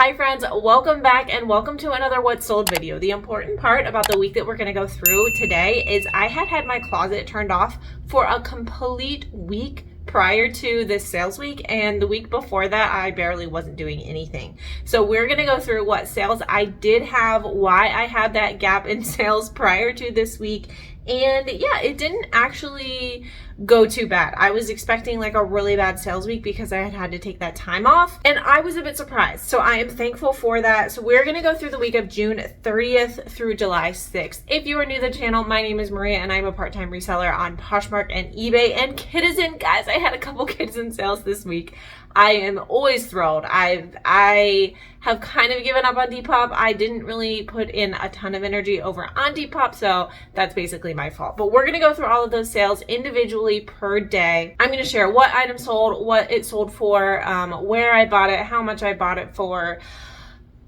Hi friends, welcome back and welcome to another What Sold video. The important part about the week that we're going to go through today is I had my closet turned off for a complete week prior to this sales week, and the week before that I barely wasn't doing anything. So we're going to go through what sales I did have, why I had that gap in sales prior to this week, and yeah, it didn't actually go too bad. I was expecting like a really bad sales week because I had to take that time off, and I was a bit surprised. So I am thankful for that. So we're going to go through the week of June 30th through July 6th. If you are new to the channel, my name is Maria and I'm a part-time reseller on Poshmark and eBay and Cardigan. Guys, I had a couple Cardigan sales this week. I am always thrilled. I have kind of given up on Depop. I didn't really put in a ton of energy over on Depop, so that's basically my fault. But we're going to go through all of those sales individually per day. I'm going to share what item sold, what it sold for, where I bought it, how much I bought it for,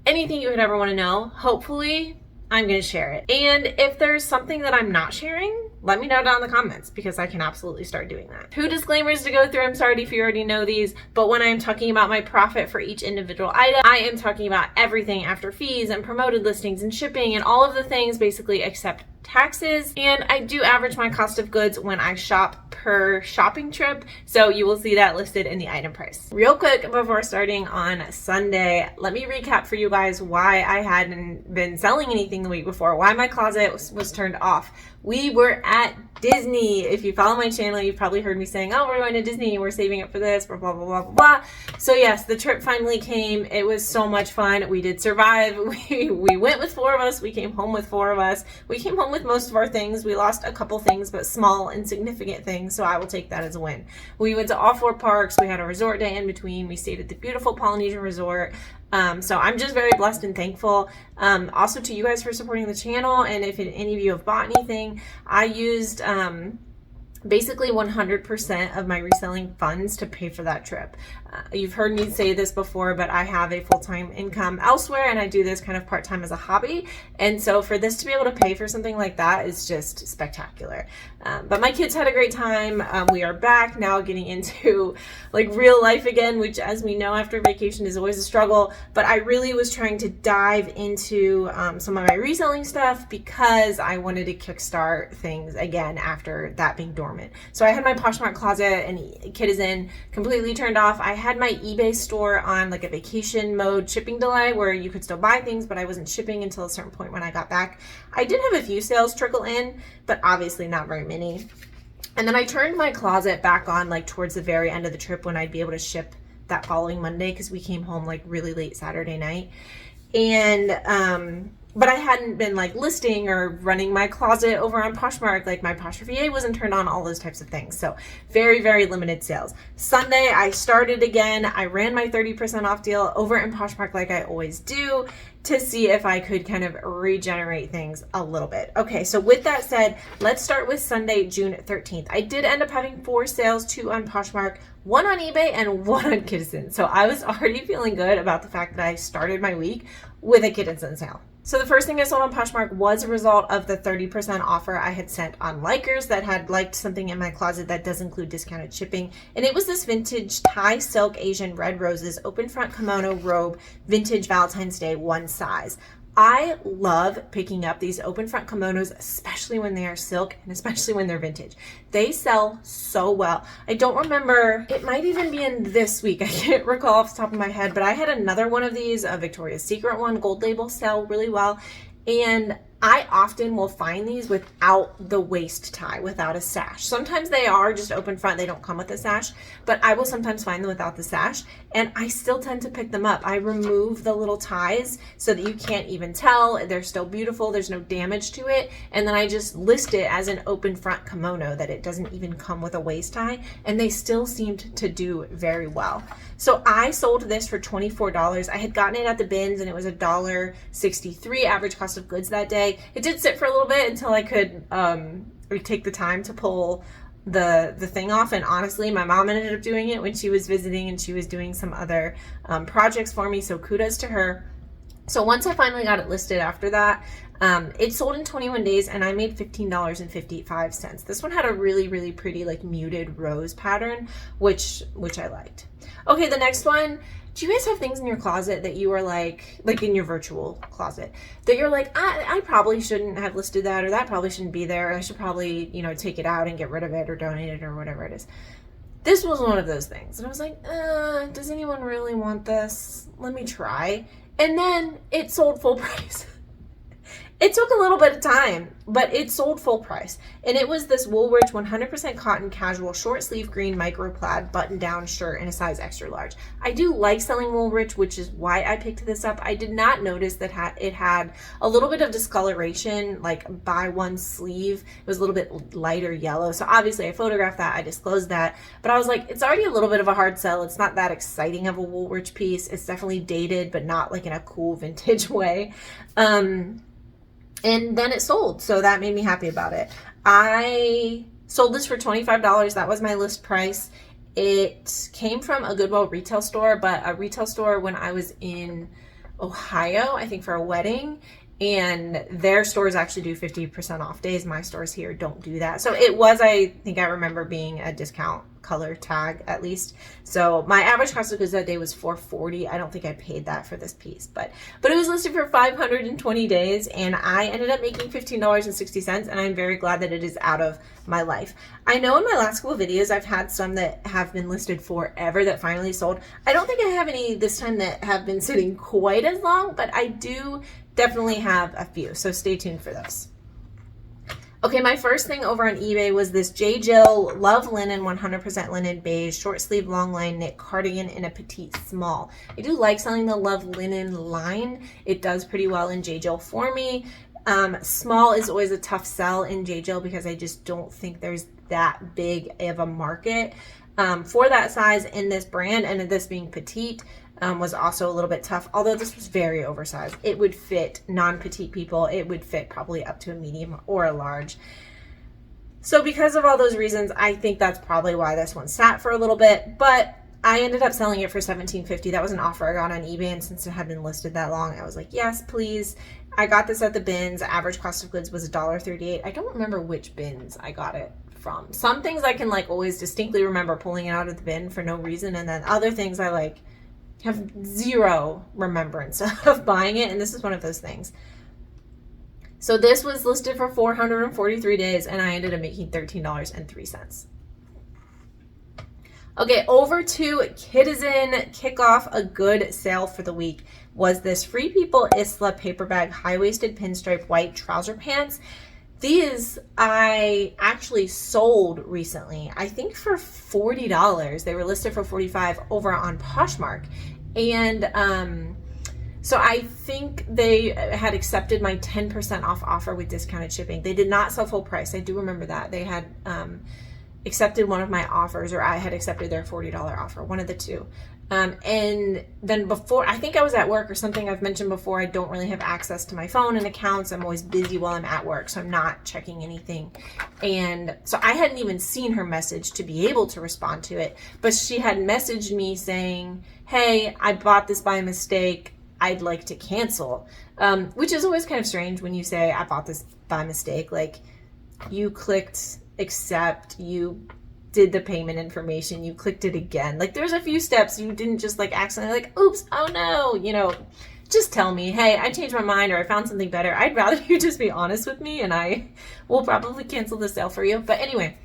anything you would ever want to know. Hopefully, I'm going to share it. And if there's something that I'm not sharing, let me know down in the comments because I can absolutely start doing that. 2 disclaimers to go through. I'm sorry if you already know these, but when I'm talking about my profit for each individual item, I am talking about everything after fees and promoted listings and shipping and all of the things basically except taxes. And I do average my cost of goods when I shop per shopping trip, so you will see that listed in the item price. Real quick before starting on Sunday, let me recap for you guys why I hadn't been selling anything the week before, why my closet was turned off. We were at Disney. If you follow my channel, you've probably heard me saying, oh, we're going to Disney, we're saving up for this, blah, blah, blah, blah, blah. So yes, the trip finally came. It was so much fun. We did survive. We went with 4 of us. We came home with 4 of us. We came home with most of our things. We lost a couple things, but small, insignificant things, so I will take that as a win. We went to all 4 parks. We had a resort day in between. We stayed at the beautiful Polynesian resort. So I'm just very blessed and thankful. Also to you guys for supporting the channel. And if any of you have bought anything, I used basically 100% of my reselling funds to pay for that trip. You've heard me say this before, but I have a full-time income elsewhere and I do this kind of part-time as a hobby. And so for this to be able to pay for something like that is just spectacular. But my kids had a great time. We are back now getting into like real life again, which as we know after vacation is always a struggle. But I really was trying to dive into some of my reselling stuff because I wanted to kickstart things again after that being dormant. So I had my Poshmark closet and Cardigan completely turned off. I had my eBay store on like a vacation mode shipping delay where you could still buy things, but I wasn't shipping until a certain point when I got back. I did have a few sales trickle in, but obviously not very many. And then I turned my closet back on like towards the very end of the trip when I'd be able to ship that following Monday because we came home like really late Saturday night. And but I hadn't been like listing or running my closet over on Poshmark, like my Poshmark VA wasn't turned on, all those types of things. So very, very limited sales. Sunday, I started again. I ran my 30% off deal over in Poshmark like I always do to see if I could kind of regenerate things a little bit. Okay, so with that said, let's start with Sunday, June 13th. I did end up having 4 sales, 2 on Poshmark, 1 on eBay, and 1 on Cardigan. So I was already feeling good about the fact that I started my week with a Cardigan sale. So the first thing I sold on Poshmark was a result of the 30% offer I had sent on likers that had liked something in my closet that does include discounted shipping. And it was this vintage Thai silk Asian red roses open front kimono robe, vintage Valentine's Day, 1 size. I love picking up these open front kimonos, especially when they are silk and especially when they're vintage. They sell so well. I don't remember, it might even be in this week. I can't recall off the top of my head, but I had another one of these, a Victoria's Secret one, gold label, sell really well. And I often will find these without the waist tie, without a sash. Sometimes they are just open front, they don't come with a sash, but I will sometimes find them without the sash, and I still tend to pick them up. I remove the little ties so that you can't even tell. They're still beautiful, there's no damage to it, and then I just list it as an open front kimono that it doesn't even come with a waist tie, and they still seemed to do very well. So I sold this for $24. I had gotten it at the bins and it was $1.63 average cost of goods that day. It did sit for a little bit until I could take the time to pull the thing off, and honestly my mom ended up doing it when she was visiting and she was doing some other projects for me, so kudos to her. So once I finally got it listed after that, it sold in 21 days and I made $15.55. This one had a really, really pretty like muted rose pattern, which I liked. Okay, the next one Do you guys have things in your closet that you are like in your virtual closet, that you're like, I probably shouldn't have listed that, or that probably shouldn't be there. I should probably, you know, take it out and get rid of it or donate it or whatever it is. This was one of those things. And I was like, does anyone really want this? Let me try. And then it sold full price. It took a little bit of time, but it sold full price. And it was this Woolrich 100% cotton casual short sleeve green micro plaid button down shirt in a size extra large. I do like selling Woolrich, which is why I picked this up. I did not notice that it had a little bit of discoloration, like by one sleeve. It was a little bit lighter yellow. So obviously I photographed that, I disclosed that, but I was like, it's already a little bit of a hard sell. It's not that exciting of a Woolrich piece. It's definitely dated, but not like in a cool vintage way. And then it sold, so that made me happy about it. I sold this for $25. That was my list price. It came from a Goodwill retail store, but a retail store when I was in Ohio, I think for a wedding, and their stores actually do 50% off days. My stores here don't do that. So it was, I think I remember being a discount color tag at least. So my average cost of goods that day was $440. I don't think I paid that for this piece, but it was listed for 520 days and I ended up making $15.60, and I'm very glad that it is out of my life. I know in my last couple of videos I've had some that have been listed forever that finally sold. I don't think I have any this time that have been sitting quite as long, but I do definitely have a few, so stay tuned for those. Okay, my first thing over on eBay was this J. Jill Love Linen 100% linen beige short sleeve long line knit cardigan in a petite small. I do like selling the Love Linen line. It does pretty well in J. Jill for me. Small is always a tough sell in J. Jill because I just don't think there's that big of a market for that size in this brand, and this being petite was also a little bit tough, although this was very oversized. It would fit non-petite people. It would fit probably up to a medium or a large. So because of all those reasons, I think that's probably why this one sat for a little bit, but I ended up selling it for $17.50. That was an offer I got on eBay, and since it had been listed that long, I was like, yes, please. I got this at the bins. Average cost of goods was $1.38. I don't remember which bins I got it from. Some things I can like always distinctly remember pulling it out of the bin for no reason, and then other things I like have zero remembrance of buying it, and this is one of those things. So this was listed for 443 days, and I ended up making $13.03. Okay, over to Kitizen. Kick off a good sale for the week was this Free People Isla paper bag high-waisted pinstripe white trouser pants. These I actually sold recently, I think for $40. They were listed for $45 over on Poshmark. And so I think they had accepted my 10% off offer with discounted shipping. They did not sell full price. I do remember that. They had accepted one of my offers, or I had accepted their $40 offer, one of the two. And then before, I think I was at work or something. I've mentioned before, I don't really have access to my phone and accounts. I'm always busy while I'm at work, so I'm not checking anything. And so I hadn't even seen her message to be able to respond to it, but she had messaged me saying, hey, I bought this by mistake. I'd like to cancel, which is always kind of strange when you say I bought this by mistake. Like, you clicked accept, you did the payment information, you clicked it again. Like, there's a few steps. You didn't just like accidentally like, oops, oh no, you know, just tell me, hey, I changed my mind or I found something better. I'd rather you just be honest with me, and I will probably cancel the sale for you. But anyway,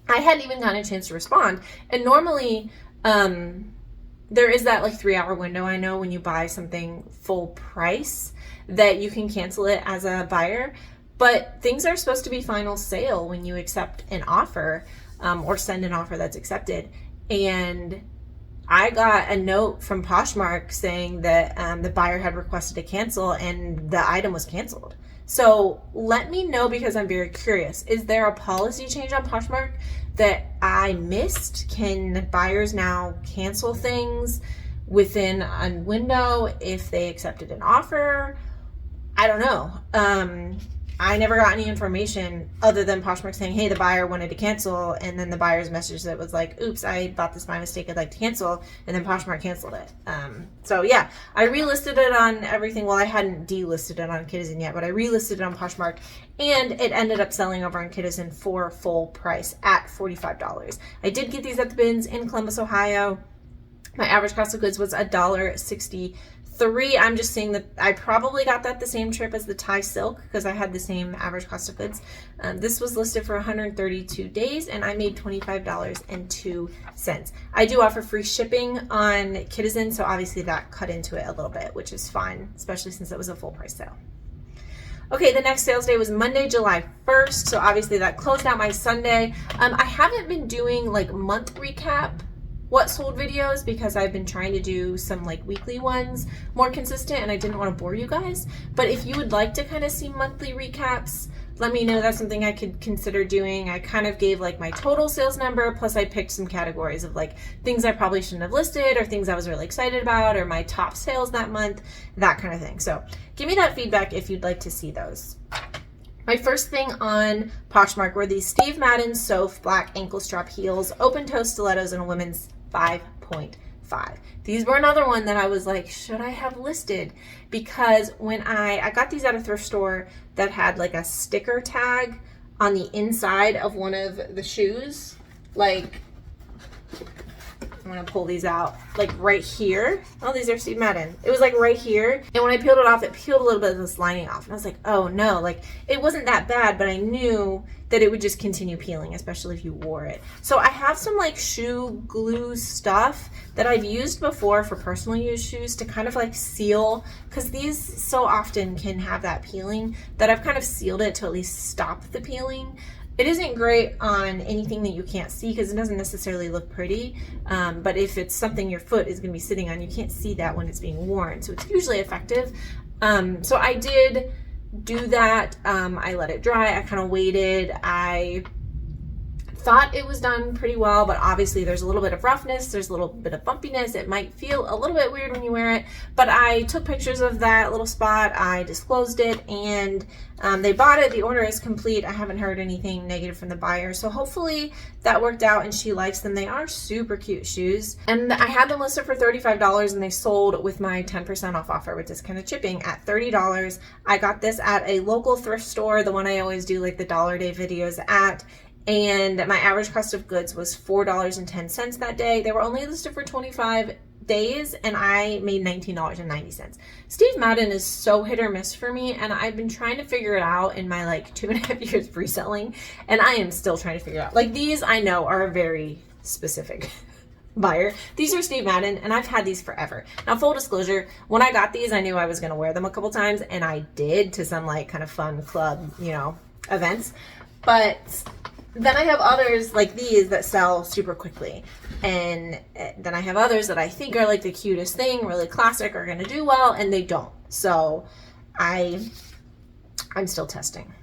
I hadn't even gotten a chance to respond. And normally, there is that like 3-hour window, I know, when you buy something full price that you can cancel it as a buyer. But things are supposed to be final sale when you accept an offer or send an offer that's accepted. And I got a note from Poshmark saying that the buyer had requested to cancel and the item was canceled. So let me know, because I'm very curious. Is there a policy change on Poshmark that I missed? Can buyers now cancel things within a window if they accepted an offer? I don't know. I never got any information other than Poshmark saying, hey, the buyer wanted to cancel, and then the buyer's message that was like, oops, I bought this by mistake, I'd like to cancel, and then Poshmark canceled it. So yeah, I relisted it on everything. Well, I hadn't delisted it on Kitizen yet, but I relisted it on Poshmark, and it ended up selling over on Kitizen for full price at $45. I did get these at the bins in Columbus, Ohio. My average cost of goods was $1.63. I'm just saying that I probably got that the same trip as the Thai silk because I had the same average cost of goods. This was listed for 132 days and I made $25.02. I do offer free shipping on Citizen, so obviously that cut into it a little bit, which is fine, especially since it was a full price sale. Okay, the next sales day was Monday, July 1st. So obviously that closed out my Sunday. I haven't been doing like month recap what sold videos because I've been trying to do some like weekly ones more consistent and I didn't want to bore you guys. But if you would like to kind of see monthly recaps, let me know. That's something I could consider doing. I kind of gave like my total sales number, plus I picked some categories of like things I probably shouldn't have listed or things I was really excited about or my top sales that month, that kind of thing. So give me that feedback if you'd like to see those. My first thing on Poshmark were these Steve Madden Soph black ankle strap heels, open toe stilettos, and a women's 5.5. These were another one that I was like, should I have listed? Because when I got these at a thrift store that had like a sticker tag on the inside of one of the shoes, like, I'm gonna pull these out, like right here. Oh, these are Steve Madden. It was like right here. And when I peeled it off, it peeled a little bit of this lining off. And I was like, oh no, like it wasn't that bad, but I knew that it would just continue peeling, especially if you wore it. So I have some like shoe glue stuff that I've used before for personal use shoes to kind of like seal, because these so often can have that peeling, that I've kind of sealed it to at least stop the peeling. It isn't great on anything that you can't see because it doesn't necessarily look pretty, but if it's something your foot is going to be sitting on, you can't see that when it's being worn, so it's usually effective. So I did do that. I let it dry. I kind of waited. I thought it was done pretty well, but obviously there's a little bit of roughness, there's a little bit of bumpiness. It might feel a little bit weird when you wear it, but I took pictures of that little spot, I disclosed it, and they bought it. The order is complete. I haven't heard anything negative from the buyer, so hopefully that worked out and she likes them. They are super cute shoes, and I had them listed for $35 and they sold with my 10% off offer with discounted shipping at $30. I got this at a local thrift store, the one I always do like the Dollar Day videos at, and my average cost of goods was $4.10 that day. They were only listed for 25 days and I made $19.90. Steve Madden is so hit or miss for me, and I've been trying to figure it out in my like 2.5 years of reselling, and I am still trying to figure it out. Like these I know are a very specific buyer. These are Steve Madden and I've had these forever. Now full disclosure, when I got these I knew I was going to wear them a couple times, and I did, to some like kind of fun club, you know, events. But then I have others like these that sell super quickly, and then I have others that I think are like the cutest thing, really classic, are going to do well, and they don't. So I'm still testing.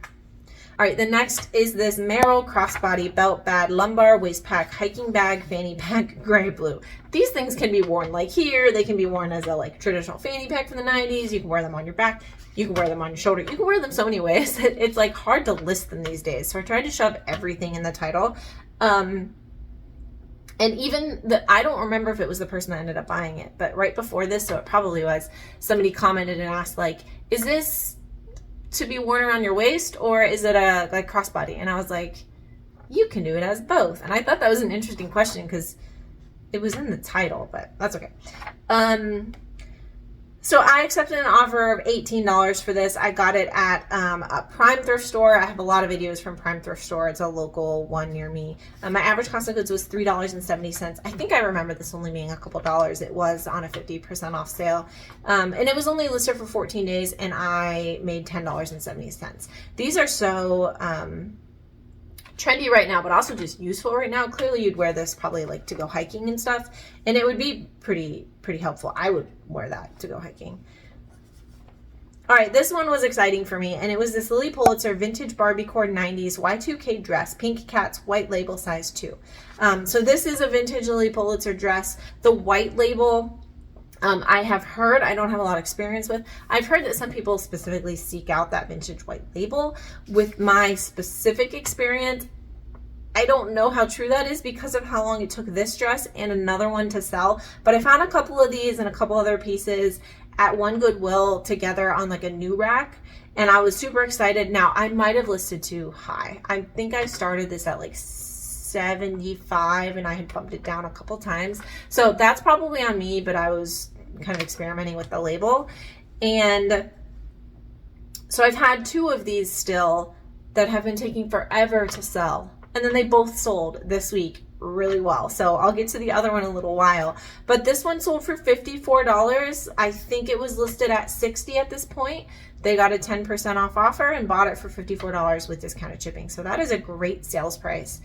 All right, the next is this Merill crossbody belt bag, lumbar waist pack, hiking bag, fanny pack, gray blue. These things can be worn like here. They can be worn as a like traditional fanny pack from the 90s. You can wear them on your back. You can wear them on your shoulder. You can wear them so many ways. It's like hard to list them these days. So I tried to shove everything in the title. And even I don't remember if it was the person that ended up buying it, but right before this, so it probably was, somebody commented and asked like, is this to be worn around your waist or is it a like crossbody? And I was like, you can do it as both. And I thought that was an interesting question because it was in the title, but that's okay. So I accepted an offer of $18 for this. I got it at a Prime thrift store. I have a lot of videos from Prime thrift store. It's a local one near me. My average cost of goods was $3.70. I think I remember this only being a couple dollars. It was on a 50% off sale. And it was only listed for 14 days and I made $10.70. These are so trendy right now, but also just useful right now. Clearly you'd wear this probably like to go hiking and stuff, and it would be pretty helpful. I would wear that to go hiking. All right, this one was exciting for me, and it was this Lily Pulitzer vintage Barbie core 90s Y2K dress, Pink Cats, white label, size 2. So this is a vintage Lily Pulitzer dress. The white label, I have heard, I don't have a lot of experience with, I've heard that some people specifically seek out that vintage white label. With my specific experience, I don't know how true that is because of how long it took this dress and another one to sell, but I found a couple of these and a couple other pieces at one Goodwill together on like a new rack, and I was super excited. Now I might have listed too high. I think I started this at like $6 $75 and I had bumped it down a couple times. So that's probably on me, but I was kind of experimenting with the label. And so I've had 2 of these still that have been taking forever to sell. And then they both sold this week really well. So I'll get to the other one in a little while. But this one sold for $54. I think it was listed at $60 at this point. They got a 10% off offer and bought it for $54 with discounted shipping. So that is a great sales price.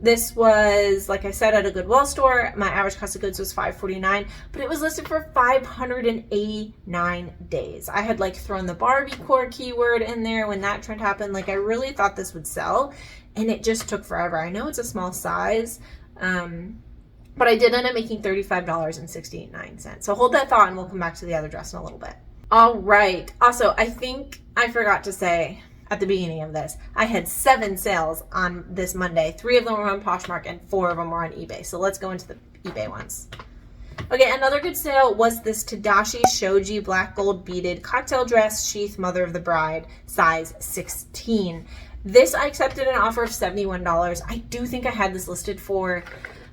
This was, like I said, at a Goodwill store. My average cost of goods was $549, but it was listed for 589 days. I had like thrown the Barbie core keyword in there when that trend happened. Like I really thought this would sell, and it just took forever. I know it's a small size, but I did end up making $35.69. So hold that thought and we'll come back to the other dress in a little bit. All right. Also, I think I forgot to say at the beginning of this, I had 7 sales on this Monday. 3 of them were on Poshmark and 4 of them were on eBay. So let's go into the eBay ones. Okay, another good sale was this Tadashi Shoji black gold beaded cocktail dress sheath mother of the bride, size 16. This I accepted an offer of $71. I do think I had this listed for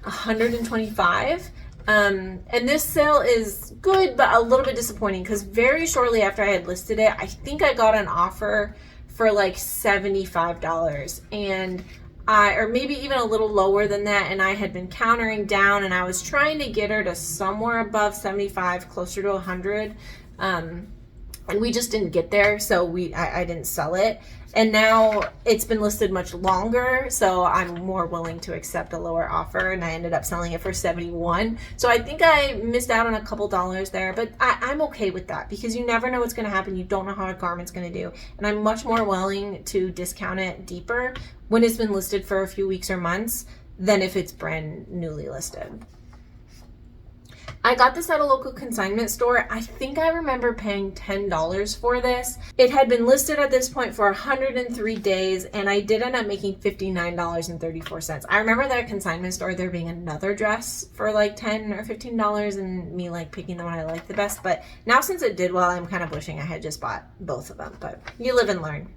$125. And this sale is good, but a little bit disappointing because very shortly after I had listed it, I think I got an offer for like $75, and or maybe even a little lower than that, and I had been countering down, and I was trying to get her to somewhere above 75, closer to 100, and we just didn't get there, so I didn't sell it. And now it's been listed much longer, so I'm more willing to accept a lower offer, and I ended up selling it for $71. So I think I missed out on a couple dollars there, but I'm okay with that because you never know what's going to happen. You don't know how a garment's going to do, and I'm much more willing to discount it deeper when it's been listed for a few weeks or months than if it's brand newly listed. I got this at a local consignment store. I think I remember paying $10 for this. It had been listed at this point for 103 days, and I did end up making $59.34. I remember that consignment store there being another dress for like $10 or $15 and me like picking the one I liked the best. But now since it did well, I'm kind of wishing I had just bought both of them, but you live and learn.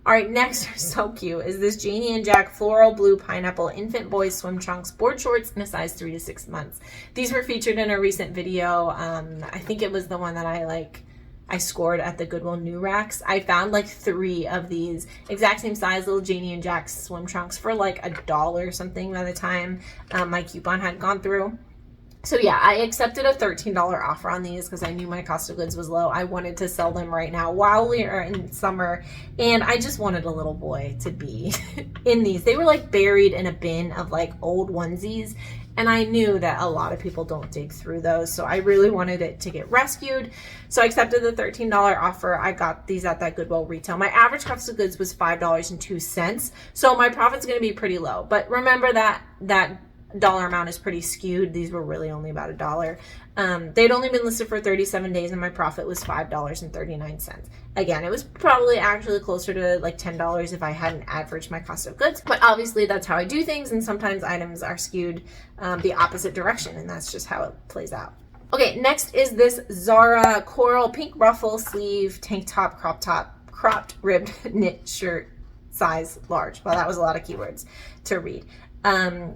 All right, next are so cute is this Janie and Jack floral blue pineapple infant boys swim trunks board shorts in a size 3 to 6 months. These were featured in a recent video. I think it was the one that I scored at the Goodwill new racks. I found like 3 of these exact same size little Janie and Jack swim trunks for like $1 or something by the time my coupon had gone through. So yeah, I accepted a $13 offer on these because I knew my cost of goods was low. I wanted to sell them right now while we are in summer, and I just wanted a little boy to be in these. They were like buried in a bin of like old onesies, and I knew that a lot of people don't dig through those, so I really wanted it to get rescued. So I accepted the $13 offer. I got these at that Goodwill retail. My average cost of goods was $5.02, so my profit's going to be pretty low. But remember that dollar amount is pretty skewed. These were really only about $1. They'd only been listed for 37 days and my profit was $5.39. Again, it was probably actually closer to like $10 if I hadn't averaged my cost of goods, but obviously that's how I do things, and sometimes items are skewed the opposite direction, and that's just how it plays out. Okay, next is this Zara coral pink ruffle sleeve tank top cropped ribbed knit shirt size large. Well, that was a lot of keywords to read.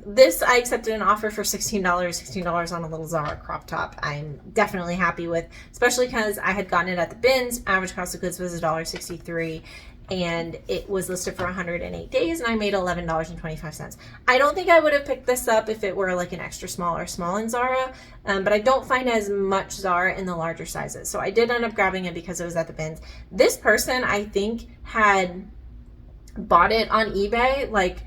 This I accepted an offer for $16 on a little Zara crop top. I'm definitely happy with, especially because I had gotten it at the bins. Average cost of goods was $1.63 and it was listed for 108 days and I made $11.25. I don't think I would have picked this up if it were like an extra small or small in Zara, but I don't find as much Zara in the larger sizes. So I did end up grabbing it because it was at the bins. This person I think had bought it on eBay like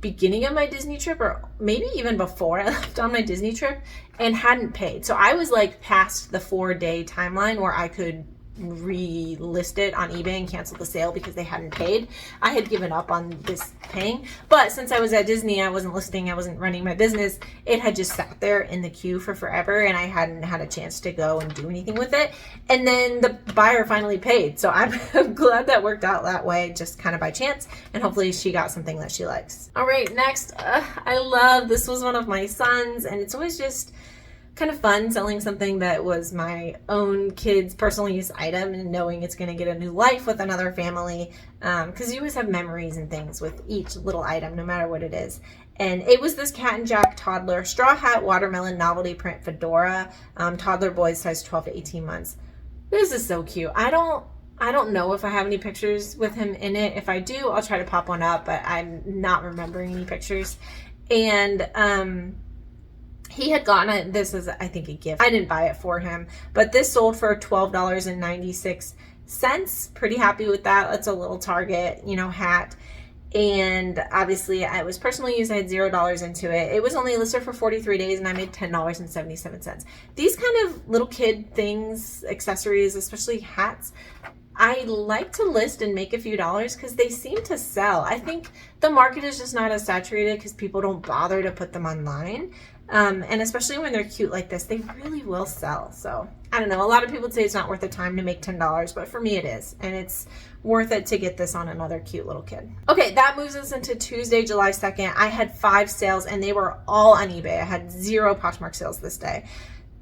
beginning of my Disney trip, or maybe even before I left on my Disney trip, and hadn't paid. So I was like past the 4-day timeline where I could relist it on eBay and cancel the sale because they hadn't paid. I had given up on this paying, but since I was at Disney, I wasn't listing, I wasn't running my business, it had just sat there in the queue for forever and I hadn't had a chance to go and do anything with it. And then the buyer finally paid, so I'm glad that worked out that way, just kind of by chance, and hopefully she got something that she likes. All right, next, I love, this was one of my sons, and it's always just kind of fun selling something that was my own kid's personal use item and knowing it's going to get a new life with another family, because you always have memories and things with each little item, no matter what it is. And it was this Cat and Jack toddler straw hat watermelon novelty print fedora, toddler boys size 12 to 18 months. This is so cute. I don't know if I have any pictures with him in it. If I do, I'll try to pop one up, but I'm not remembering any pictures. And he had gotten it. This is, I think, a gift. I didn't buy it for him, but this sold for $12.96. Pretty happy with that. That's a little Target, hat. And obviously I was personally used. I had $0 into it. It was only listed for 43 days and I made $10.77. These kind of little kid things, accessories, especially hats, I like to list and make a few dollars because they seem to sell. I think the market is just not as saturated because people don't bother to put them online. And especially when they're cute like this, they really will sell. So I don't know. A lot of people say it's not worth the time to make $10, but for me it is. And it's worth it to get this on another cute little kid. Okay, that moves us into Tuesday, July 2nd. I had 5 sales and they were all on eBay. I had 0 Poshmark sales this day.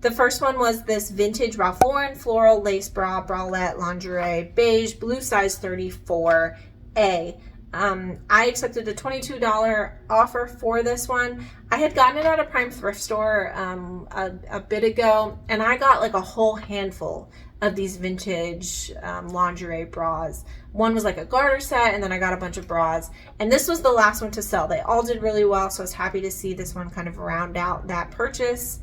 The first one was this vintage Ralph Lauren floral lace bra, bralette, lingerie, beige, blue size 34A. I accepted a $22 offer for this one. I had gotten it at a Prime thrift store a bit ago, and I got like a whole handful of these vintage lingerie bras. One was like a garter set, and then I got a bunch of bras, and this was the last one to sell. They all did really well, so I was happy to see this one kind of round out that purchase.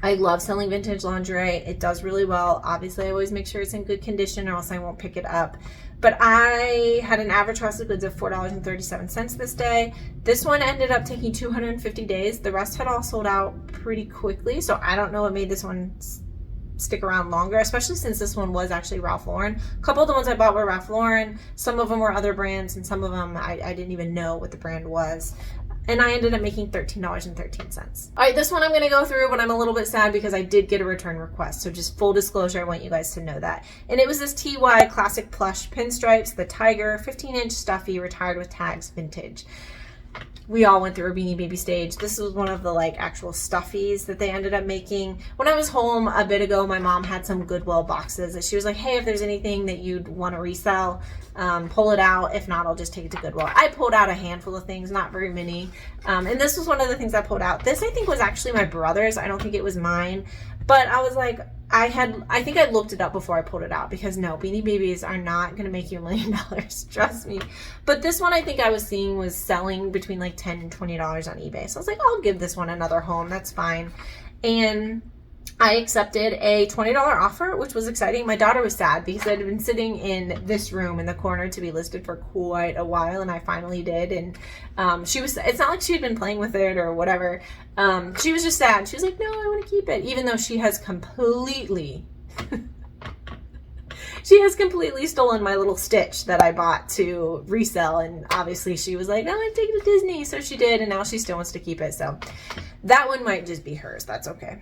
I love selling vintage lingerie. It does really well. Obviously, I always make sure it's in good condition or else I won't pick it up. But I had an average cost of goods of $4.37 this day. This one ended up taking 250 days. The rest had all sold out pretty quickly. So I don't know what made this one stick around longer, especially since this one was actually Ralph Lauren. A couple of the ones I bought were Ralph Lauren. Some of them were other brands, and some of them I didn't even know what the brand was. And I ended up making $13.13. All right, this one I'm going to go through, but I'm a little bit sad because I did get a return request. So just full disclosure, I want you guys to know that. And it was this TY Classic Plush Pinstripes, the Tiger, 15-inch stuffy, retired with tags, vintage. We all went through a Beanie Baby stage. This was one of the actual stuffies that they ended up making. When I was home a bit ago, my mom had some Goodwill boxes that she was like, hey, if there's anything that you'd want to resell, pull it out. If not, I'll just take it to Goodwill. I pulled out a handful of things, not very many. And this was one of the things I pulled out. This I think was actually my brother's. I don't think it was mine. But I was like, I think I looked it up before I pulled it out because no, Beanie Babies are not going to make you $1 million. Trust me. But this one I think I was seeing was selling between like $10 and $20 on eBay. So I was like, I'll give this one another home. That's fine. And I accepted a $20 offer, which was exciting. My daughter was sad because it had been sitting in this room in the corner to be listed for quite a while, and I finally did. And she was, it's not like she had been playing with it or whatever. She was just sad. She was like, no, I want to keep it, even though she has completely stolen my little Stitch that I bought to resell. And obviously she was like, no, I'm taking it to Disney. So she did, and now she still wants to keep it. So that one might just be hers. That's okay.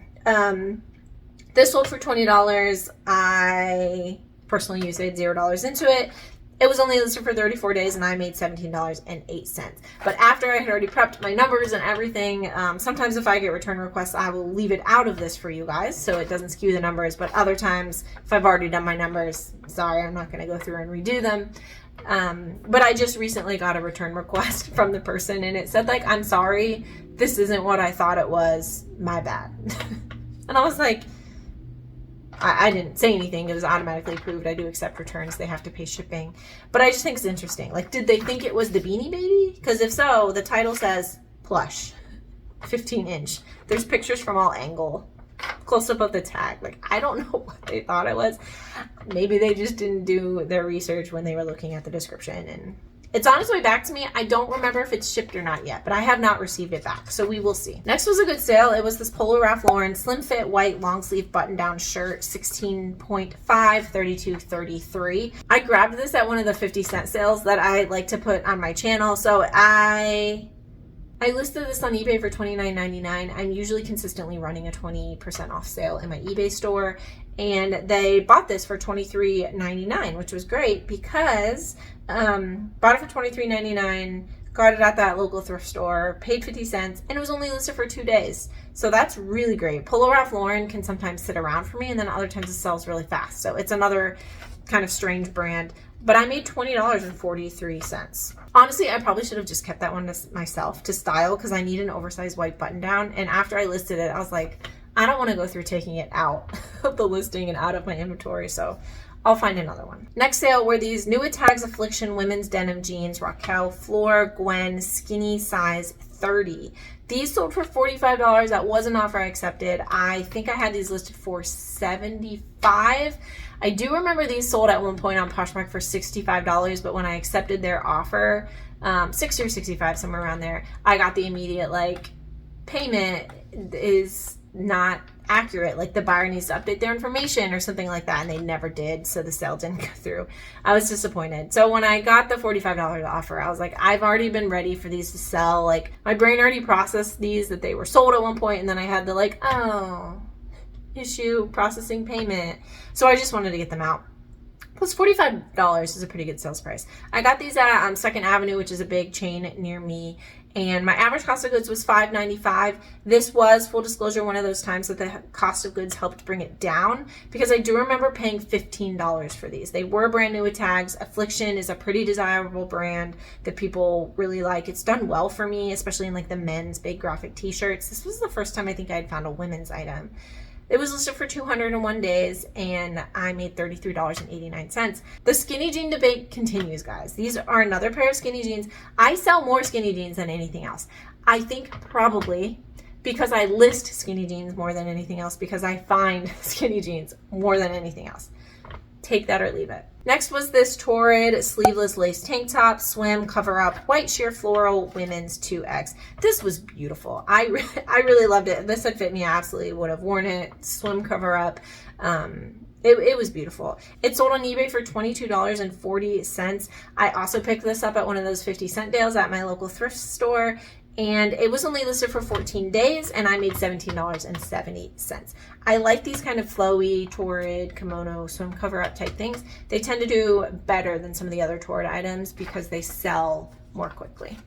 This sold for $20. I personally used it, $0 into it. It was only listed for 34 days and I made $17.08. But after I had already prepped my numbers and everything, sometimes if I get return requests, I will leave it out of this for you guys so it doesn't skew the numbers. But other times, if I've already done my numbers, sorry, I'm not going to go through and redo them. But I just recently got a return request from the person and it said like, I'm sorry, this isn't what I thought it was, my bad. And I was like, I didn't say anything. It was automatically approved. I do accept returns. They have to pay shipping. But I just think it's interesting. Like, did they think it was the Beanie Baby? Because if so, the title says plush, 15-inch. There's pictures from all angle, close up of the tag. Like, I don't know what they thought it was. Maybe they just didn't do their research when they were looking at the description. And it's on its way back to me. I don't remember if it's shipped or not yet, but I have not received it back, so we will see. Next was a good sale. It was this Polo Ralph Lauren slim fit white long sleeve button down shirt, 16.5, 32.33. I grabbed this at one of the 50-cent sales that I like to put on my channel. So I listed this on eBay for $29.99. I'm usually consistently running a 20% off sale in my eBay store, and they bought this for $23.99, which was great because bought it for $23.99, got it at that local thrift store, paid 50 cents, and it was only listed for 2 days. So that's really great. PolarRa Lauren can sometimes sit around for me, and then other times it sells really fast. So it's another kind of strange brand, but I made $20.43. Honestly, I probably should have just kept that one to myself to style because I need an oversized white button down. And after I listed it, I was like, I don't want to go through taking it out of the listing and out of my inventory. So I'll find another one. Next sale were these New Tags Affliction women's denim jeans, Raquel, Floor, Gwen, skinny size 30. These sold for $45. That was an offer I accepted. I think I had these listed for $75. I do remember these sold at one point on Poshmark for $65, but when I accepted their offer, 60 or 65, somewhere around there, I got the immediate like, payment is not accurate, like the buyer needs to update their information or something like that, and they never did, so the sale didn't go through. I was disappointed. So when I got the $45 offer, I was like, I've already been ready for these to sell. Like my brain already processed these, that they were sold at one point, and then I had the like, oh, issue processing payment. So I just wanted to get them out. Plus $45 is a pretty good sales price. I got these at 2nd Avenue, which is a big chain near me, and my average cost of goods was $5.95. This was, full disclosure, one of those times that the cost of goods helped bring it down, because I do remember paying $15 for these. They were brand new with tags. Affliction is a pretty desirable brand that people really like. It's done well for me, especially in like the men's big graphic t-shirts. This was the first time I think I had found a women's item. It was listed for 201 days, and I made $33.89. The skinny jean debate continues, guys. These are another pair of skinny jeans. I sell more skinny jeans than anything else. I think probably because I list skinny jeans more than anything else, because I find skinny jeans more than anything else. Take that or leave it. Next was this Torrid sleeveless lace tank top, swim, cover up, white sheer floral, women's 2X. This was beautiful. I really loved it. This had fit me. I absolutely would have worn it. Swim cover up. It was beautiful. It sold on eBay for $22.40. I also picked this up at one of those 50-cent deals at my local thrift store, and it was only listed for 14 days, and I made $17.70. I like these kind of flowy Torrid kimono swim cover up type things. They tend to do better than some of the other Torrid items because they sell more quickly.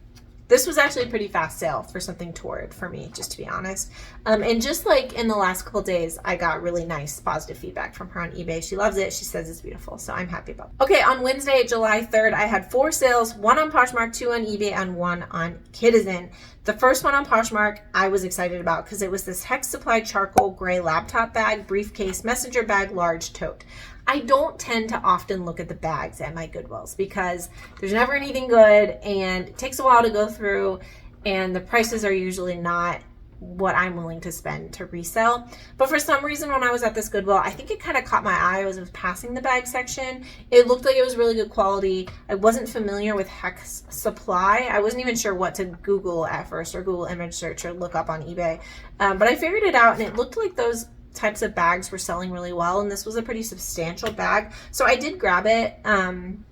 This was actually a pretty fast sale for something Torrid for me, just to be honest. And just like in the last couple days, I got really nice positive feedback from her on eBay. She loves it. She says it's beautiful. So I'm happy about it. Okay, on Wednesday, July 3rd, I had 4 sales, 1 on Poshmark, 2 on eBay, and 1 on Cardigan. The first one on Poshmark I was excited about because it was this Hex Supply charcoal gray laptop bag, briefcase, messenger bag, large tote. I don't tend to often look at the bags at my Goodwills because there's never anything good, and it takes a while to go through, and the prices are usually not what I'm willing to spend to resell. But for some reason, when I was at this Goodwill, I think it kind of caught my eye. I was passing the bag section. It looked like it was really good quality. I wasn't familiar with Hex Supply. I wasn't even sure what to Google at first, or Google image search, or look up on eBay. But I figured it out, and it looked like those types of bags were selling really well, and this was a pretty substantial bag, so I did grab it, and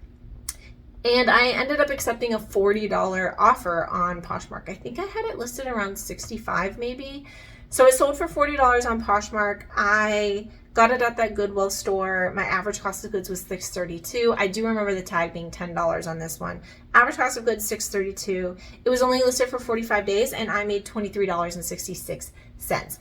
I ended up accepting a $40 offer on Poshmark. I think I had it listed around $65 maybe, so it sold for $40 on Poshmark. I got it at that Goodwill store. My average cost of goods was $6.32. I do remember the tag being $10 on this one. Average cost of goods $6.32. It was only listed for 45 days, and I made $23.66.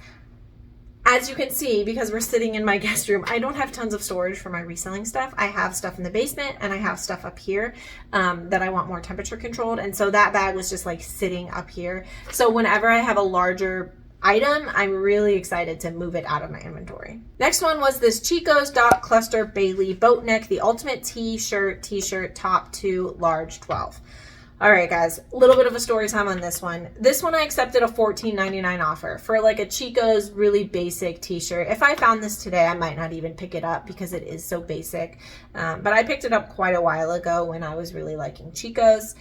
As you can see, because we're sitting in my guest room, I don't have tons of storage for my reselling stuff. I have stuff in the basement, and I have stuff up here that I want more temperature controlled. And so that bag was just like sitting up here. So whenever I have a larger item, I'm really excited to move it out of my inventory. Next one was this Chicos Dot Cluster Bailey Boat Neck, the ultimate t-shirt top 2 large 12. All right, guys, a little bit of a story time on this one. This one I accepted a $14.99 offer for like a Chicos really basic t-shirt. If I found this today, I might not even pick it up because it is so basic. But I picked it up quite a while ago when I was really liking Chicos.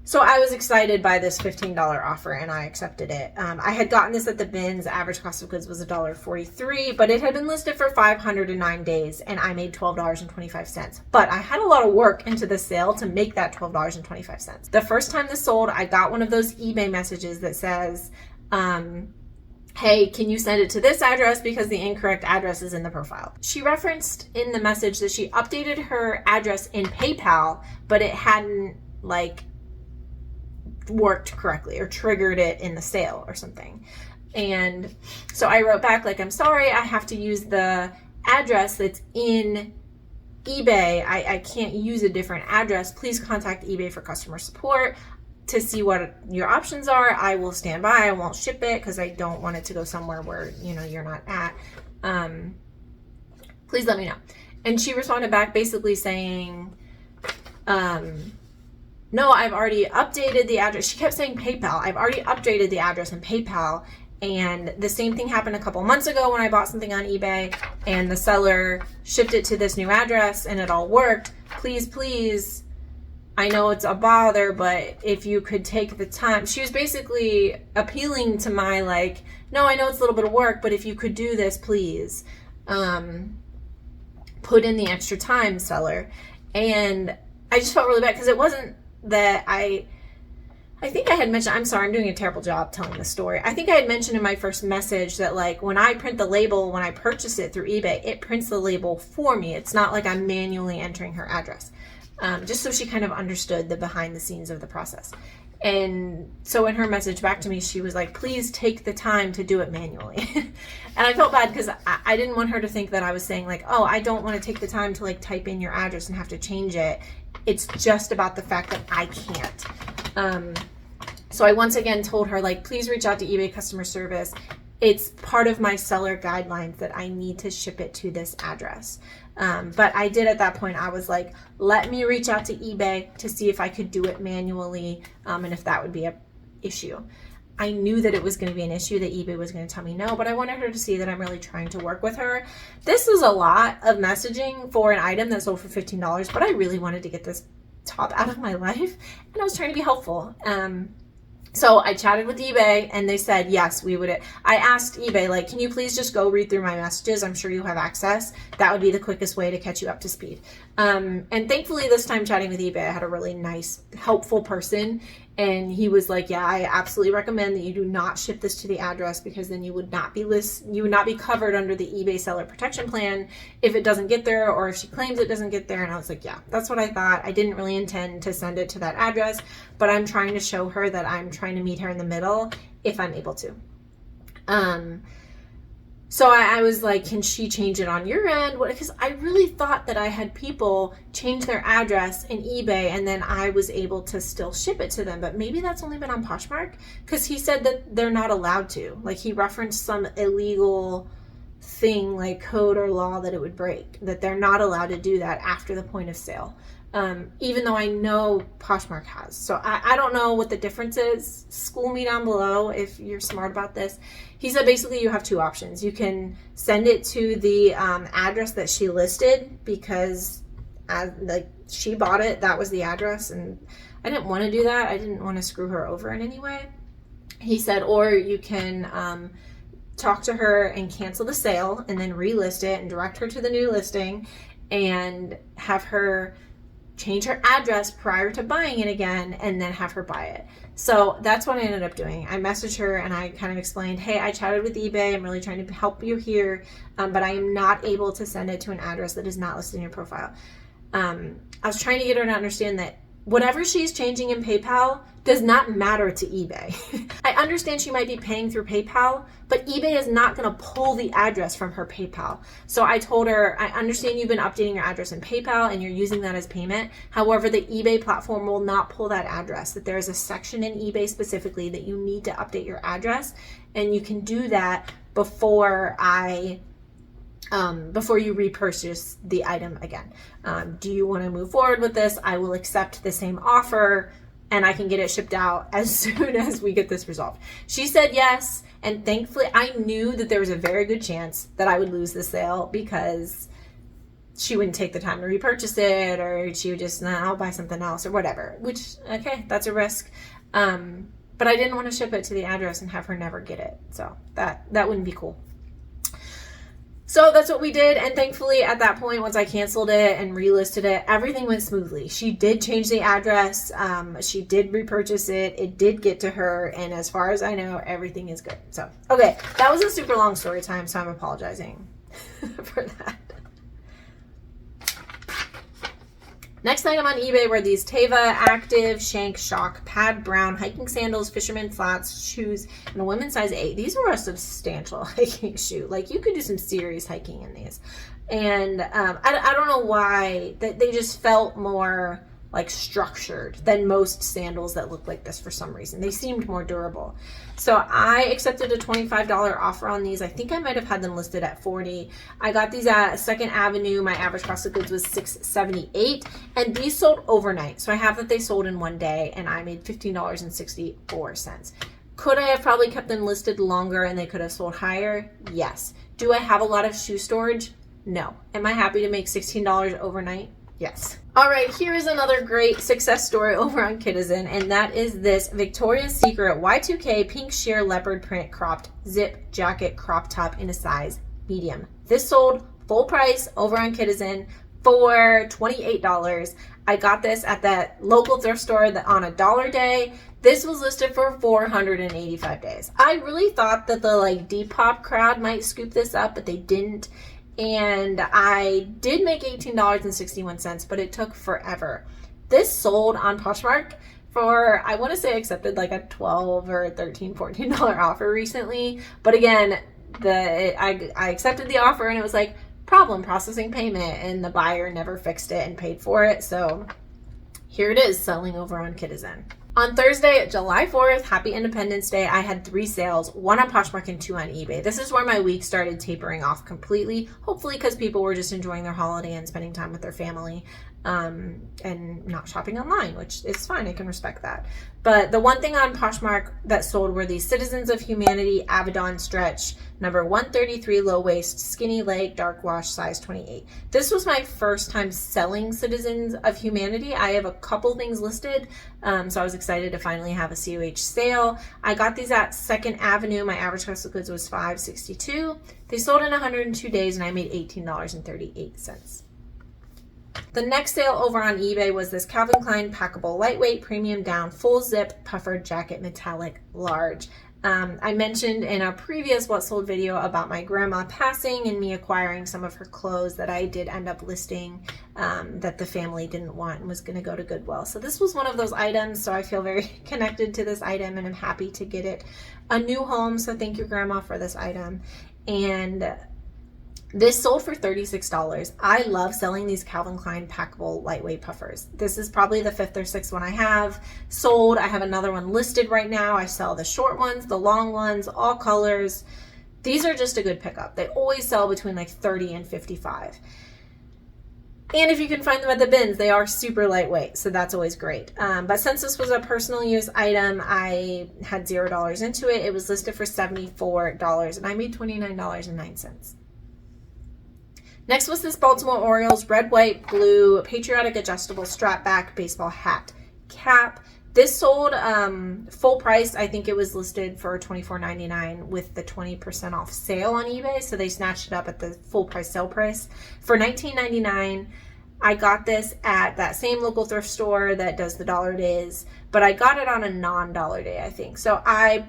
So I was excited by this $15 offer, and I accepted it. I had gotten this at the bins. Average cost of goods was $1.43, but it had been listed for 509 days, and I made $12.25. But I had a lot of work into the sale to make that $12.25. The first time this sold, I got one of those eBay messages that says, hey, can you send it to this address because the incorrect address is in the profile. She referenced in the message that she updated her address in PayPal, but it hadn't like worked correctly or triggered it in the sale or something. And so I wrote back like, I'm sorry, I have to use the address that's in eBay. I can't use a different address. Please contact eBay for customer support to see what your options are. I will stand by. I won't ship it because I don't want it to go somewhere where, you know, you're not at. Please let me know. And she responded back basically saying, no, I've already updated the address. She kept saying PayPal. I've already updated the address in PayPal. And the same thing happened a couple months ago when I bought something on eBay and the seller shipped it to this new address and it all worked. Please, please, I know it's a bother, but if you could take the time. She was basically appealing to my like, no, I know it's a little bit of work, but if you could do this, please, put in the extra time, seller. And I just felt really bad because it wasn't that I think I had mentioned, I'm sorry, I'm doing a terrible job telling the story. I think I had mentioned in my first message that like when I print the label, when I purchase it through eBay, it prints the label for me. It's not like I'm manually entering her address. Just so she kind of understood the behind the scenes of the process. And so in her message back to me, she was like, please take the time to do it manually. And I felt bad because I didn't want her to think that I was saying like, oh, I don't want to take the time to like type in your address and have to change it. It's just about the fact that I can't. So I once again told her like, please reach out to eBay customer service. It's part of my seller guidelines that I need to ship it to this address. But I did at that point, I was like, let me reach out to eBay to see if I could do it manually and if that would be an issue. I knew that it was going to be an issue, that eBay was going to tell me no, but I wanted her to see that I'm really trying to work with her. This was a lot of messaging for an item that sold for $15, but I really wanted to get this top out of my life and I was trying to be helpful. So I chatted with eBay and they said, yes, we would. I asked eBay, like, can you please just go read through my messages? I'm sure you have access. That would be the quickest way to catch you up to speed. And thankfully this time chatting with eBay, I had a really nice, helpful person. And he was like, yeah, I absolutely recommend that you do not ship this to the address because then you would not be covered under the eBay seller protection plan if it doesn't get there or if she claims it doesn't get there. And I was like, yeah, that's what I thought. I didn't really intend to send it to that address, but I'm trying to show her that I'm trying to meet her in the middle if I'm able to. So I was like, can she change it on your end? Because I really thought that I had people change their address in eBay and then I was able to still ship it to them. But maybe that's only been on Poshmark because he said that they're not allowed to. Like he referenced some illegal thing like code or law that it would break, that they're not allowed to do that after the point of sale. Even though I know Poshmark has. So I don't know what the difference is. School me down below if you're smart about this. He said basically you have two options. You can send it to the address that she listed because like she bought it, that was the address, and I didn't want to do that. I didn't want to screw her over in any way. He said, or you can talk to her and cancel the sale and then relist it and direct her to the new listing and have her change her address prior to buying it again and then have her buy it. So that's what I ended up doing. I messaged her and I kind of explained, hey, I chatted with eBay. I'm really trying to help you here, but I am not able to send it to an address that is not listed in your profile. I was trying to get her to understand that whatever she's changing in PayPal does not matter to eBay. I understand she might be paying through PayPal, but eBay is not going to pull the address from her PayPal. So I told her, I understand you've been updating your address in PayPal and you're using that as payment. However, the eBay platform will not pull that address, that there is a section in eBay specifically that you need to update your address. And you can do that before you repurchase the item again. Do you want to move forward with this? I will accept the same offer and I can get it shipped out as soon as we get this resolved. She said yes, and thankfully I knew that there was a very good chance that I would lose the sale because she wouldn't take the time to repurchase it, or she would just, nah, I'll buy something else or whatever, which, okay, that's a risk. But I didn't want to ship it to the address and have her never get it. So that wouldn't be cool. So that's what we did, and thankfully at that point, once I canceled it and relisted it, everything went smoothly. She did change the address, she did repurchase it, it did get to her, and as far as I know, everything is good. So, okay, that was a super long story time, so I'm apologizing for that. Next item on eBay were these Teva Active Shank Shock Pad Brown hiking sandals, fisherman flats, shoes, and a women's size 8. These were a substantial hiking shoe. Like, you could do some serious hiking in these. And I don't know why, they just felt more like structured than most sandals that look like this for some reason. They seemed more durable. So I accepted a $25 offer on these. I think I might have had them listed at $40. I got these at 2nd Avenue. My average cost of goods was $6.78, and these sold overnight. So I have that they sold in one day, and I made $15.64. Could I have probably kept them listed longer and they could have sold higher? Yes. Do I have a lot of shoe storage? No. Am I happy to make $16 overnight? Yes. All right, here is another great success story over on Kidizen, and that is this Victoria's Secret Y2K pink sheer leopard print cropped zip jacket crop top in a size medium. This sold full price over on Kidizen for $28. I got this at that local thrift store on a dollar day. This was listed for 485 days. I really thought that the like Depop crowd might scoop this up, but they didn't. And I did make $18.61, but it took forever. This sold on Poshmark for, I want to say I accepted like a $12 or $13, $14 offer recently. But again, I accepted the offer and it was like problem processing payment, and the buyer never fixed it and paid for it. So here it is selling over on Kidizen. On Thursday, July 4th, happy Independence Day, I had 3 sales, 1 on Poshmark and 2 on eBay. This is where my week started tapering off completely, hopefully because people were just enjoying their holiday and spending time with their family, and not shopping online, which is fine. I can respect that. But the one thing on Poshmark that sold were these Citizens of Humanity Abaddon Stretch number 133 low waist skinny leg dark wash size 28. This was my first time selling Citizens of Humanity. I have a couple things listed, so I was excited to finally have a COH sale. I got these at 2nd Avenue. My average cost of goods was $5.62. They sold in 102 days and I made $18.38. The next sale over on eBay was this Calvin Klein packable lightweight premium down full zip puffer jacket metallic large. I mentioned in a previous What Sold video about my grandma passing and me acquiring some of her clothes that I did end up listing that the family didn't want and was going to go to Goodwill. So this was one of those items, so I feel very connected to this item and I'm happy to get it a new home. So thank you, Grandma, for this item. And this sold for $36. I love selling these Calvin Klein packable lightweight puffers. This is probably the 5th or 6th one I have sold. I have another one listed right now. I sell the short ones, the long ones, all colors. These are just a good pickup. They always sell between like 30 and 55. And if you can find them at the bins, they are super lightweight, so that's always great. But since this was a personal use item, I had $0 into it. It was listed for $74 and I made $29.09. Next was this Baltimore Orioles red, white, blue patriotic adjustable strap back baseball hat cap. This sold full price. I think it was listed for $24.99 with the 20% off sale on eBay. So they snatched it up at the full price sale price for $19.99. I got this at that same local thrift store that does the dollar days, but I got it on a non-dollar day, I think. So I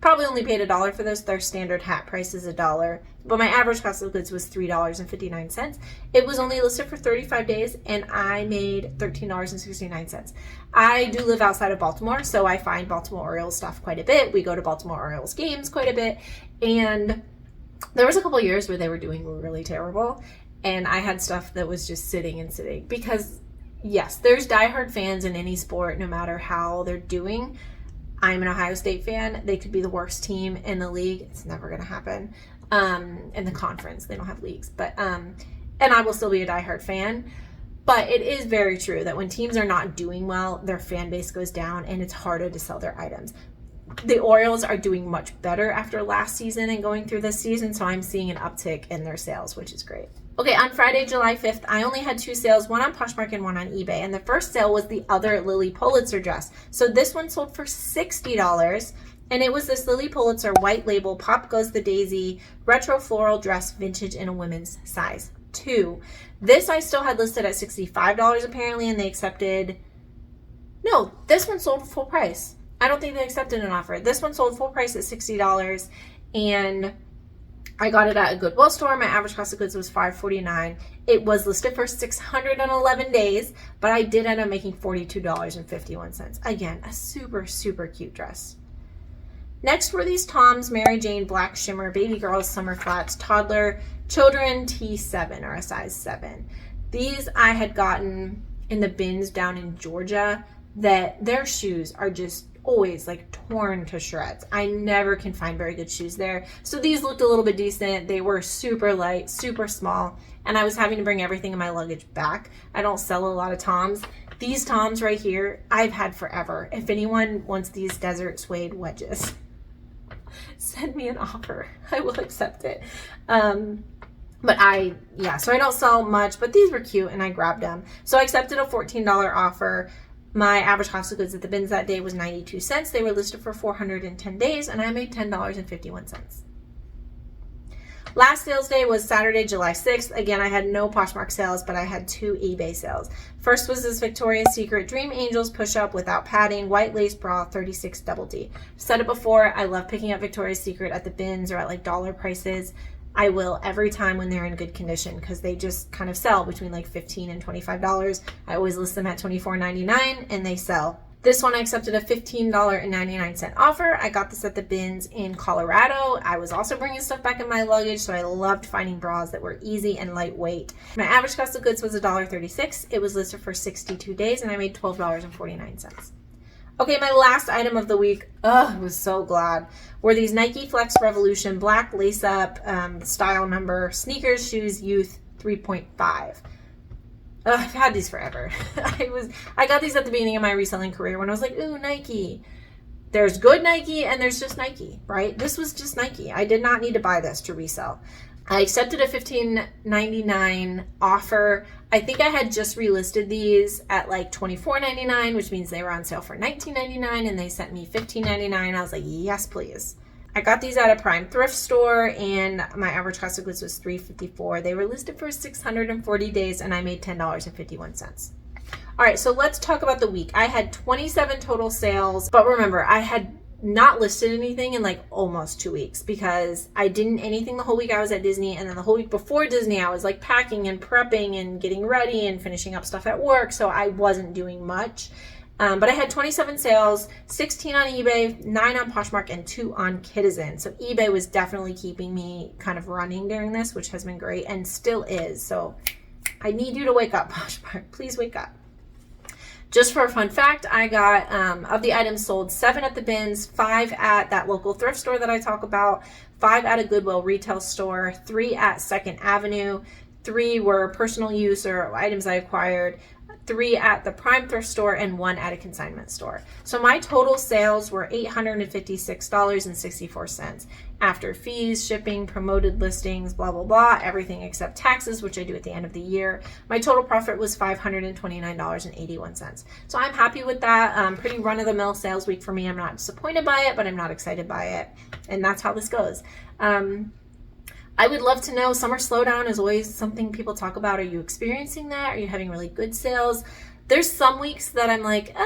probably only paid $1 for this. Their standard hat price is $1, but my average cost of goods was $3.59. It was only listed for 35 days and I made $13.69. I do live outside of Baltimore, so I find Baltimore Orioles stuff quite a bit. We go to Baltimore Orioles games quite a bit, and there was a couple years where they were doing really terrible and I had stuff that was just sitting and sitting because yes, there's diehard fans in any sport no matter how they're doing. I'm an Ohio State fan. They could be the worst team in the league. It's never going to happen. In the conference, they don't have leagues, but and I will still be a diehard fan. But it is very true that when teams are not doing well, their fan base goes down and it's harder to sell their items. The Orioles are doing much better after last season and going through this season, so I'm seeing an uptick in their sales, which is great. Okay, on Friday, July 5th, I only had 2 sales, one on Poshmark and one on eBay. And the first sale was the other Lily Pulitzer dress. So this one sold for $60. And it was this Lily Pulitzer white label, Pop Goes the Daisy, retro floral dress, vintage in a women's size 2. This I still had listed at $65 apparently, and they accepted. No, this one sold full price. I don't think they accepted an offer. This one sold full price at $60. And I got it at a Goodwill store. My average cost of goods was $5.49. It was listed for 611 days, but I did end up making $42.51. Again, a super, super cute dress. Next were these Tom's Mary Jane Black Shimmer Baby Girls Summer Flats Toddler Children T7 or a size 7. These I had gotten in the bins down in Georgia, that their shoes are just always like torn to shreds. I never can find very good shoes there. So these looked a little bit decent. They were super light, super small, and I was having to bring everything in my luggage back. I don't sell a lot of Toms. These Toms right here, I've had forever. If anyone wants these desert suede wedges, send me an offer. I will accept it. So I don't sell much, but these were cute and I grabbed them. So I accepted a $14 offer. My average cost of goods at the bins that day was 92 cents. They were listed for 410 days and I made $10.51. Last sales day was Saturday, July 6th. Again, I had no Poshmark sales, but I had 2 eBay sales. First was this Victoria's Secret Dream Angels push-up without padding, white lace bra, 36 double D. Said it before, I love picking up Victoria's Secret at the bins or at like dollar prices. I will every time when they're in good condition because they just kind of sell between like $15 and $25. I always list them at $24.99 and they sell. This one I accepted a $15.99 offer. I got this at the bins in Colorado. I was also bringing stuff back in my luggage, so I loved finding bras that were easy and lightweight. My average cost of goods was $1.36. It was listed for 62 days and I made $12.49. Okay, my last item of the week, I was so glad, were these Nike Flex Revolution black lace-up style number sneakers, shoes, youth 3.5. I've had these forever. I got these at the beginning of my reselling career when I was like, ooh, Nike. There's good Nike and there's just Nike, right? This was just Nike. I did not need to buy this to resell. I accepted a $15.99 offer. I think I had just relisted these at like $24.99, which means they were on sale for $19.99 and they sent me $15.99. I was like, yes, please. I got these at a prime thrift store and my average cost of goods was $3.54. They were listed for 640 days and I made $10.51. All right, so let's talk about the week. I had 27 total sales, but remember, I had not listed anything in like almost 2 weeks because I didn't anything the whole week I was at Disney, and then the whole week before Disney I was like packing and prepping and getting ready and finishing up stuff at work, so I wasn't doing much. But I had 27 sales, 16 on eBay, 9 on Poshmark, and 2 on Cardigan. So eBay was definitely keeping me kind of running during this, which has been great and still is. So I need you to wake up, Poshmark. Please wake up. Just for a fun fact, I got, of the items sold, 7 at the bins, 5 at that local thrift store that I talk about, 5 at a Goodwill retail store, 3 at 2nd Avenue, 3 were personal use or items I acquired, 3 at the prime thrift store, and 1 at a consignment store. So my total sales were $856.64 after fees, shipping, promoted listings, blah, blah, blah, everything except taxes, which I do at the end of the year. My total profit was $529.81. So I'm happy with that. Pretty run-of-the-mill sales week for me. I'm not disappointed by it, but I'm not excited by it. And that's how this goes. I would love to know, summer slowdown is always something people talk about. Are you experiencing that? Are you having really good sales? There's some weeks that I'm like,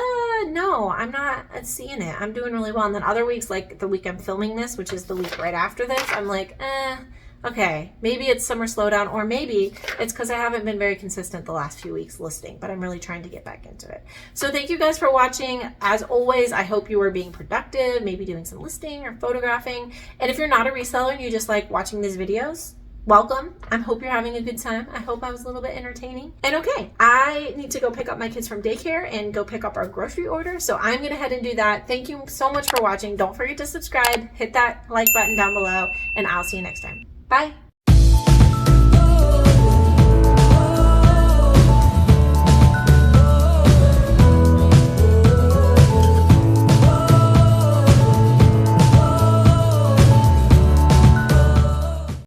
no, I'm not seeing it. I'm doing really well. And then other weeks, like the week I'm filming this, which is the week right after this, I'm like, okay, maybe it's summer slowdown, or maybe it's because I haven't been very consistent the last few weeks listing, but I'm really trying to get back into it. So thank you guys for watching. As always, I hope you are being productive, maybe doing some listing or photographing. And if you're not a reseller and you just like watching these videos, welcome. I hope you're having a good time. I hope I was a little bit entertaining. And okay, I need to go pick up my kids from daycare and go pick up our grocery order. So I'm going to head and do that. Thank you so much for watching. Don't forget to subscribe, hit that like button down below, and I'll see you next time. Bye.